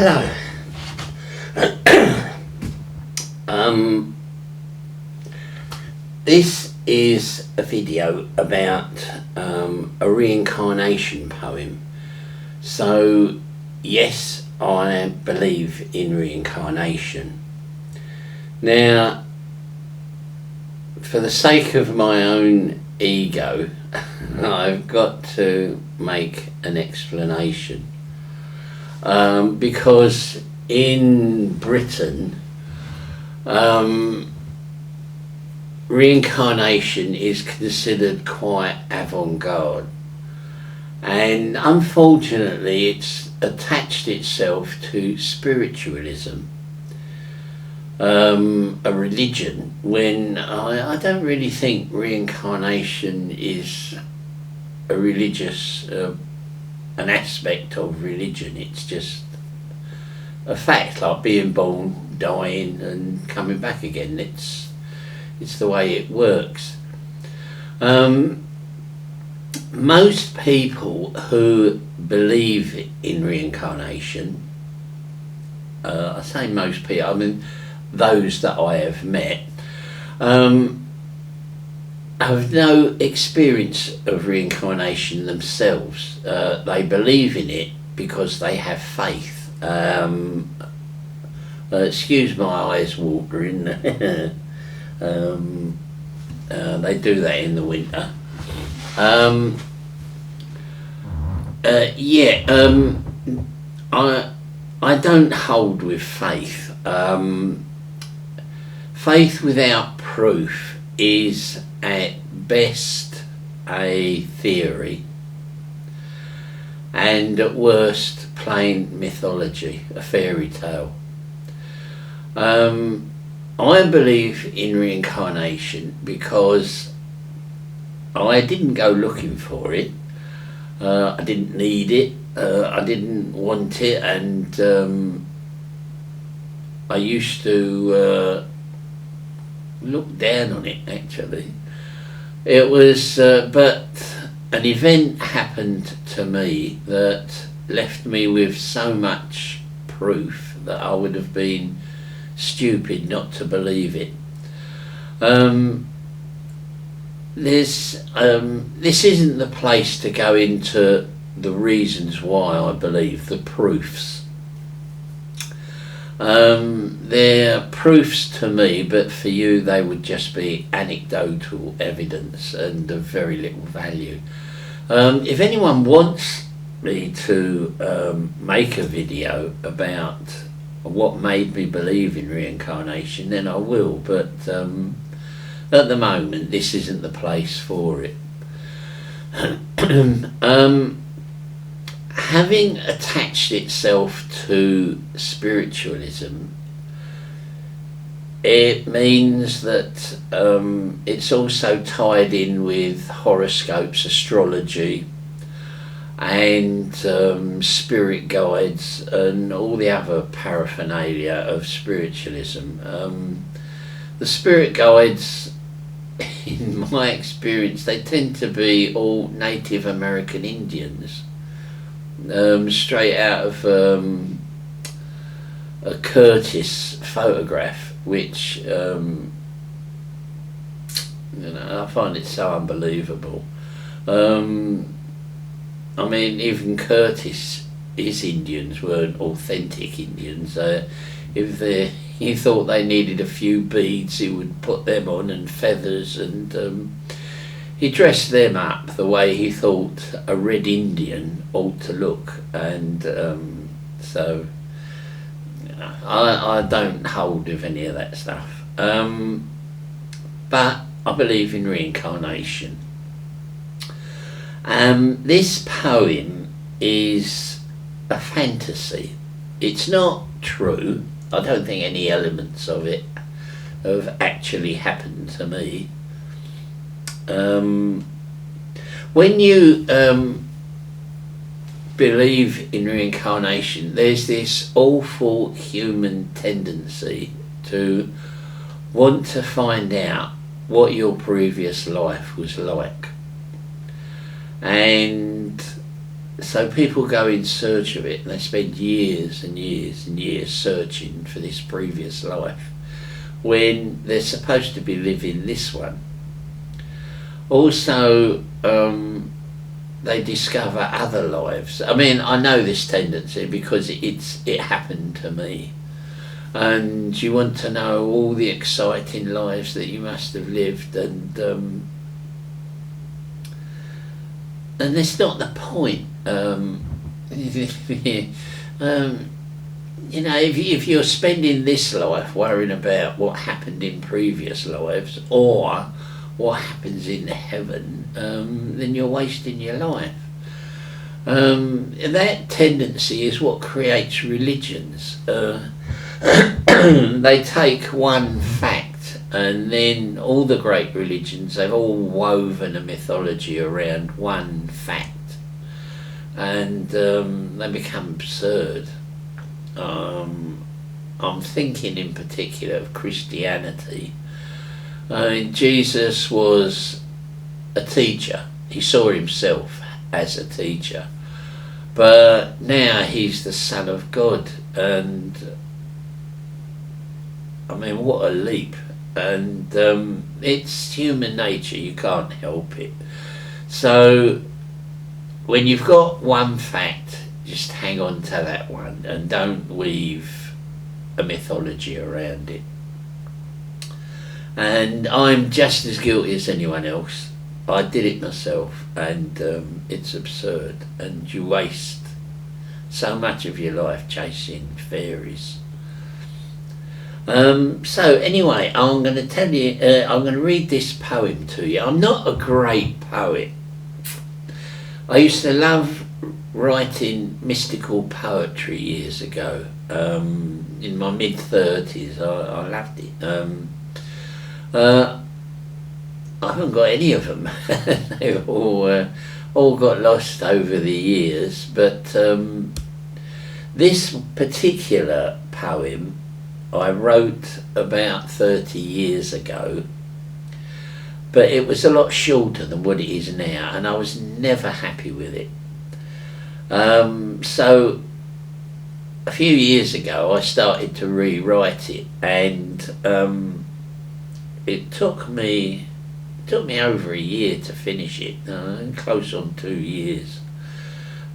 Hello. This is a video about a reincarnation poem. So yes, I believe in reincarnation. Now, for the sake of my own ego, I've got to make an explanation. Because in Britain, reincarnation is considered quite avant-garde, and unfortunately it's attached itself to spiritualism, a religion, when I don't really think reincarnation is a religious an aspect of religion. It's just a fact, like being born, dying and coming back again. It's the way it works. Most people who believe in reincarnation, I say most people, I mean those that I have met, have no experience of reincarnation themselves. They believe in it because they have faith. Excuse my eyes watering. They do that in the winter. I don't hold with faith. Faith without proof is at best a theory, and at worst plain mythology, a fairy tale. I believe in reincarnation because I didn't go looking for it. I didn't need it. I didn't want it, and I used to look down on it, actually. It was, but an event happened to me that left me with so much proof that I would have been stupid not to believe it. This isn't the place to go into the reasons why I believe, the proofs. They're proofs to me, but for you they would just be anecdotal evidence and of very little value. If anyone wants me to make a video about what made me believe in reincarnation, then I will, but at the moment this isn't the place for it. Having attached itself to spiritualism, it means that it's also tied in with horoscopes, astrology, and spirit guides and all the other paraphernalia of spiritualism. The spirit guides, in my experience, they tend to be all Native American Indians, straight out of a Curtis photograph, which I find it so unbelievable. I mean, even Curtis, his Indians weren't authentic Indians. If he thought they needed a few beads, he would put them on, and feathers, and he dressed them up the way he thought a red Indian ought to look. And so I don't hold with any of that stuff. But I believe in reincarnation. This poem is a fantasy. It's not true. I don't think any elements of it have actually happened to me. When you believe in reincarnation, there's this awful human tendency to want to find out what your previous life was like. And So people go in search of it, and they spend years and years and years searching for this previous life when they're supposed to be living this one. Also, they discover other lives. I mean, I know this tendency because it happened to me. And you want to know all the exciting lives that you must have lived, and it's not the point. You know, if you're spending this life worrying about what happened in previous lives or what happens in heaven, then you're wasting your life. That tendency is what creates religions. They take one fact, and then all the great religions, they've all woven a mythology around one fact, and they become absurd. I'm thinking in particular of Christianity. Jesus was a teacher. He saw himself as a teacher, but now he's the Son of God, and I mean, what a leap. And it's human nature, you can't help it. So when you've got one fact, just hang on to that one and don't weave a mythology around it. And I'm just as guilty as anyone else. I did it myself, and it's absurd, and you waste so much of your life chasing fairies. So anyway, I'm going to tell you, I'm going to read this poem to you. I'm not a great poet. I used to love writing mystical poetry years ago. In my mid-30s, I loved it. I haven't got any of them. They've all got lost over the years. But this particular poem I wrote about 30 years ago, but it was a lot shorter than what it is now, and I was never happy with it. So a few years ago I started to rewrite it, and it took me over a year to finish it, close on 2 years.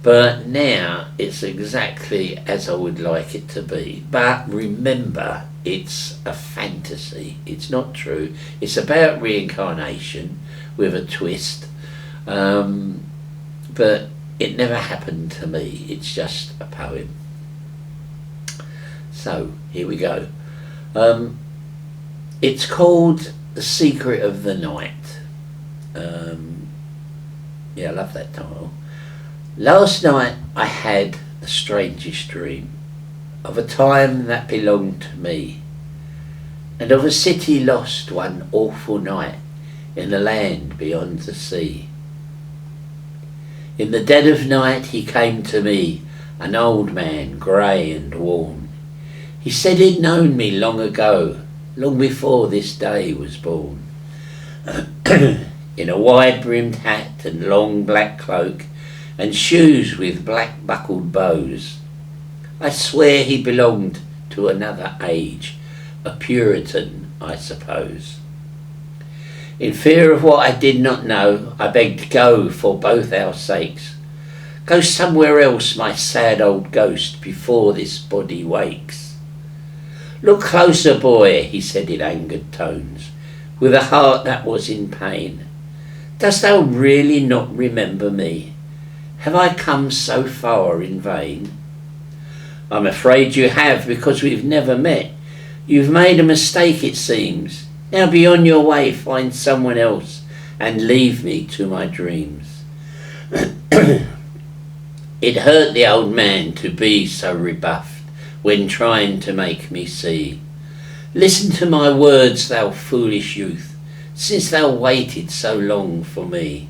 But now it's exactly as I would like it to be. But remember, it's a fantasy. It's not true. It's about reincarnation with a twist. But it never happened to me. It's just a poem. So, here we go. It's called The Secret of the Night. Yeah, I love that title. Last night I had the strangest dream of a time that belonged to me, and of a city lost one awful night in a land beyond the sea. In the dead of night he came to me, an old man, grey and worn. He said he'd known me long ago, long before this day was born. In a wide-brimmed hat and long black cloak, and shoes with black buckled bows. I swear he belonged to another age, a Puritan, I suppose. In fear of what I did not know, I begged go for both our sakes. Go somewhere else, my sad old ghost, before this body wakes. Look closer, boy, he said in angered tones, with a heart that was in pain. Dost thou really not remember me? Have I come so far in vain? I'm afraid you have, because we've never met. You've made a mistake, it seems. Now be on your way, find someone else, and leave me to my dreams. It hurt the old man to be so rebuffed when trying to make me see. Listen to my words, thou foolish youth, since thou waited so long for me.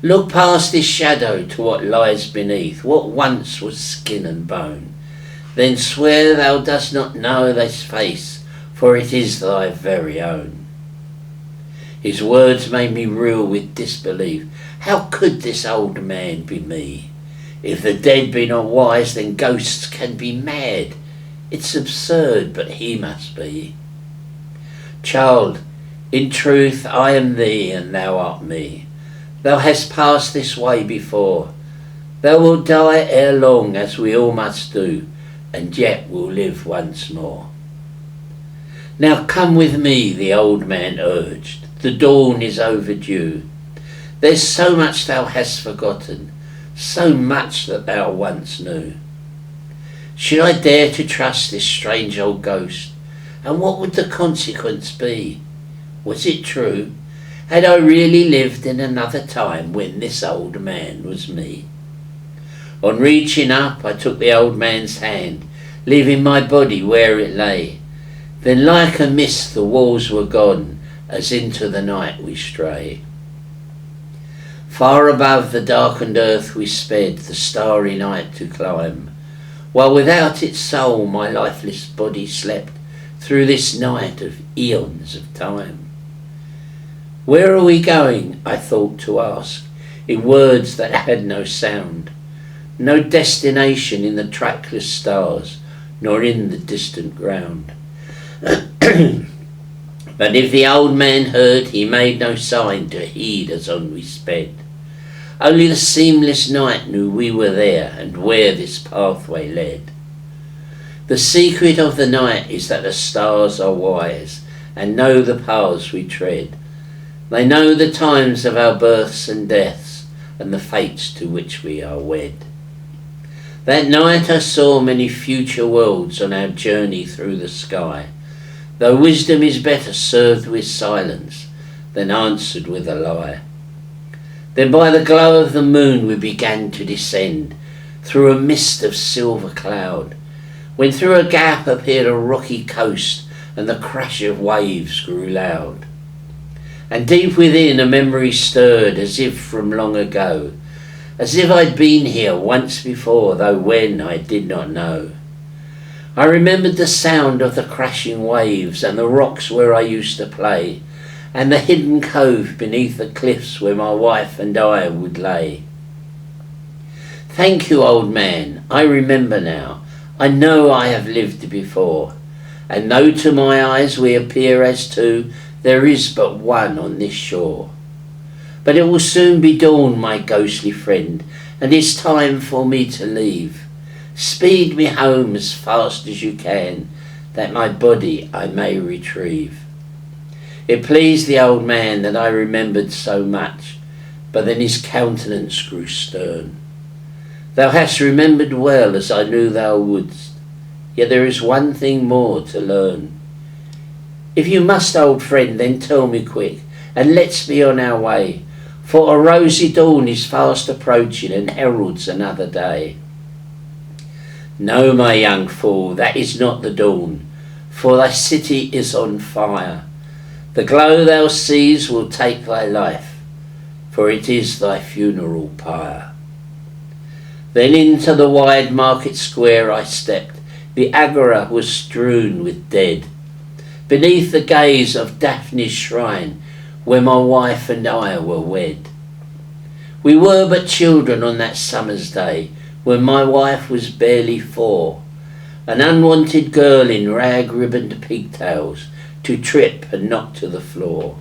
Look past this shadow to what lies beneath, what once was skin and bone. Then swear thou dost not know this face, for it is thy very own. His words made me reel with disbelief. How could this old man be me? If the dead be not wise, then ghosts can be mad. It's absurd, but he must be. Child, in truth I am thee, and thou art me. Thou hast passed this way before. Thou wilt die ere long, as we all must do, and yet will live once more. Now come with me, the old man urged. The dawn is overdue. There's so much thou hast forgotten, so much that thou once knew. Should I dare to trust this strange old ghost? And what would the consequence be? Was it true? Had I really lived in another time when this old man was me? On reaching up, I took the old man's hand, leaving my body where it lay. Then like a mist the walls were gone, as into the night we stray. Far above the darkened earth we sped, the starry night to climb, while without its soul my lifeless body slept through this night of eons of time. Where are we going? I thought to ask, in words that had no sound. No destination in the trackless stars, nor in the distant ground. But if the old man heard, he made no sign to heed as on we sped. Only the seamless night knew we were there, and where this pathway led. The secret of the night is that the stars are wise, and know the paths we tread. They know the times of our births and deaths, and the fates to which we are wed. That night I saw many future worlds on our journey through the sky, though wisdom is better served with silence than answered with a lie. Then by the glow of the moon we began to descend through a mist of silver cloud, when through a gap appeared a rocky coast, and the crash of waves grew loud. And deep within a memory stirred as if from long ago, as if I'd been here once before, though when I did not know. I remembered the sound of the crashing waves, and the rocks where I used to play, and the hidden cove beneath the cliffs where my wife and I would lay. Thank you, old man, I remember now. I know I have lived before, and though to my eyes we appear as two, there is but one on this shore. But it will soon be dawn, my ghostly friend, and it's time for me to leave. Speed me home as fast as you can, that my body I may retrieve. It pleased the old man that I remembered so much, but then his countenance grew stern. Thou hast remembered well, as I knew thou wouldst, yet there is one thing more to learn. If you must, old friend, then tell me quick, and let's be on our way, for a rosy dawn is fast approaching and heralds another day. No, my young fool, that is not the dawn, for thy city is on fire. The glow thou sees will take thy life, for it is thy funeral pyre. Then into the wide market square I stepped. The agora was strewn with dead, beneath the gaze of Daphne's shrine, where my wife and I were wed. We were but children on that summer's day, when my wife was barely 4, an unwanted girl in rag-ribboned pigtails, to trip and knock to the floor.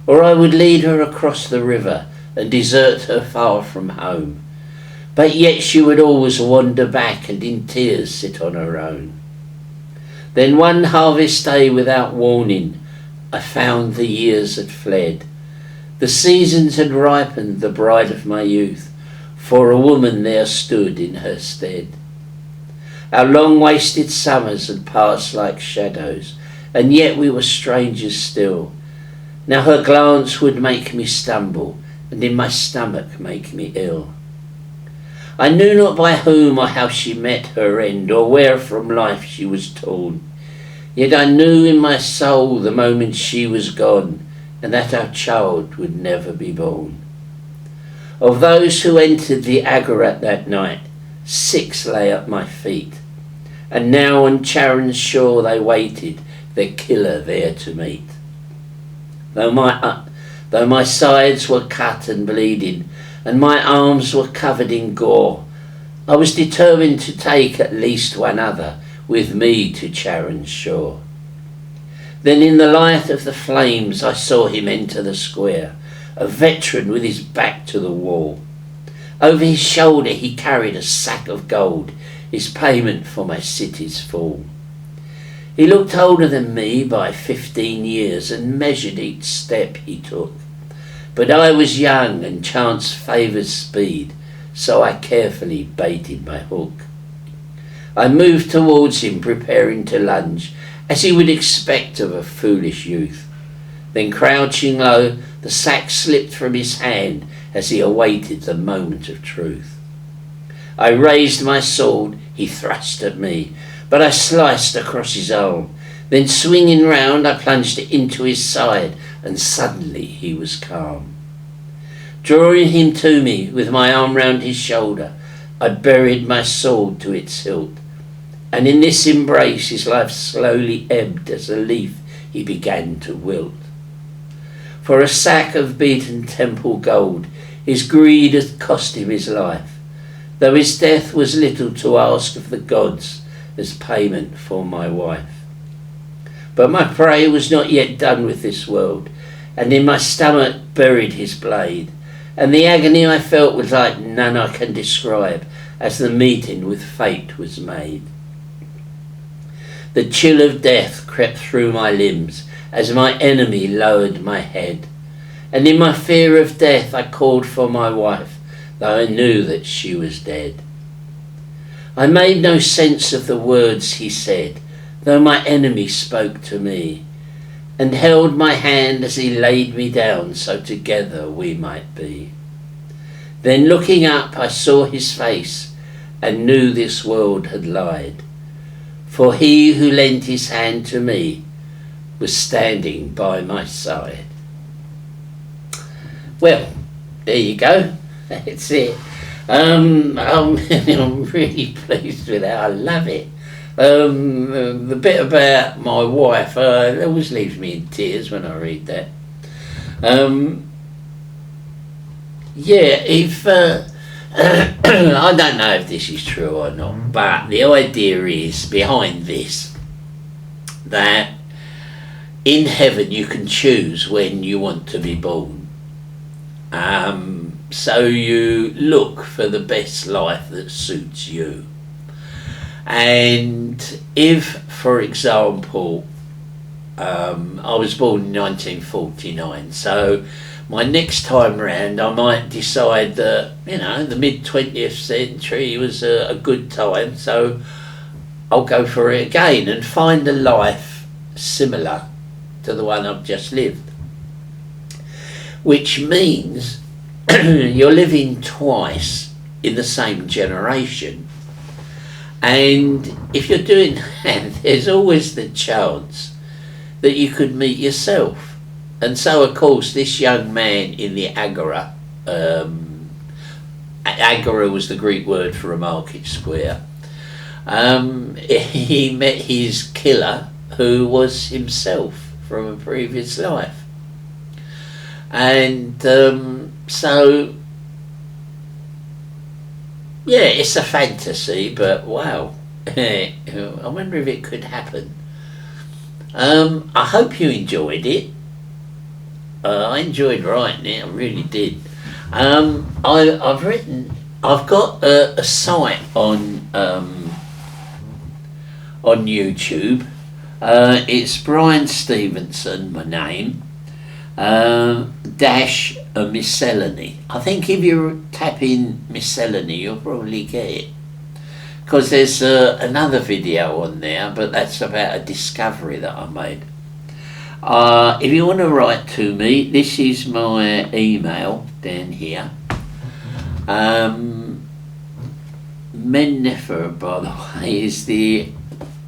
Or I would lead her across the river and desert her far from home, but yet she would always wander back and in tears sit on her own. Then one harvest day without warning, I found the years had fled. The seasons had ripened the bride of my youth, for a woman there stood in her stead. Our long wasted summers had passed like shadows, and yet we were strangers still. Now her glance would make me stumble, and in my stomach make me ill. I knew not by whom or how she met her end, or where from life she was torn. Yet I knew in my soul the moment she was gone, and that our child would never be born. Of those who entered the agora that night, 6 lay at my feet, and now on Charon's shore they waited, their killer there to meet. Though my sides were cut and bleeding, and my arms were covered in gore. I was determined to take at least one other with me to Charon's shore. Then in the light of the flames I saw him enter the square, a veteran with his back to the wall. Over his shoulder he carried a sack of gold, his payment for my city's fall. He looked older than me by 15 years and measured each step he took. But I was young and chance favoured speed, so I carefully baited my hook. I moved towards him, preparing to lunge, as he would expect of a foolish youth. Then crouching low, the sack slipped from his hand as he awaited the moment of truth. I raised my sword, he thrust at me, but I sliced across his arm. Then swinging round, I plunged it into his side, and suddenly he was calm. Drawing him to me with my arm round his shoulder, I buried my sword to its hilt, and in this embrace his life slowly ebbed as a leaf he began to wilt. For a sack of beaten temple gold, his greed had cost him his life, though his death was little to ask of the gods as payment for my wife. But my prey was not yet done with this world, and in my stomach buried his blade, and the agony I felt was like none I can describe, as the meeting with fate was made. The chill of death crept through my limbs as my enemy lowered my head, and in my fear of death I called for my wife, though I knew that she was dead. I made no sense of the words he said, though my enemy spoke to me, and held my hand as he laid me down so together we might be. Then looking up I saw his face and knew this world had lied, for he who lent his hand to me was standing by my side. Well, there you go. That's it. I'm really pleased with it. I love it. The bit about my wife, it always leaves me in tears when I read that. If I don't know if this is true or not, but the idea is behind this that in heaven you can choose when you want to be born. So you look for the best life that suits you. And if, for example, I was born in 1949, so my next time round I might decide that, the mid-20th century was a good time, so I'll go for it again and find a life similar to the one I've just lived. Which means you're living twice in the same generation. And if you're doing that, there's always the chance that you could meet yourself. And so, of course, this young man in the agora, agora was the Greek word for a market square, he met his killer, who was himself from a previous life. And so, yeah, it's a fantasy, but wow, I wonder if it could happen. I hope you enjoyed it. I enjoyed writing it, I really did. I've got a site on YouTube. It's Brian Stevenson, my name, dash a miscellany. I think if you tap in miscellany, you'll probably get it. Because there's another video on there, but that's about a discovery that I made. If you want to write to me, this is my email down here. Mennefer, by the way, is the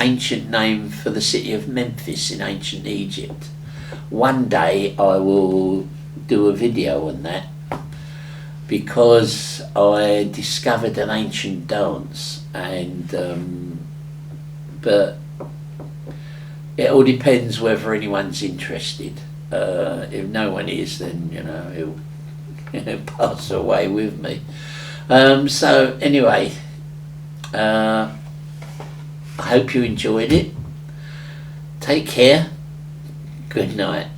ancient name for the city of Memphis in ancient Egypt. One day I will do a video on that, because I discovered an ancient dance, and but it all depends whether anyone's interested. If no one is, then pass away with me. So anyway, I hope you enjoyed it. Take care. Good night.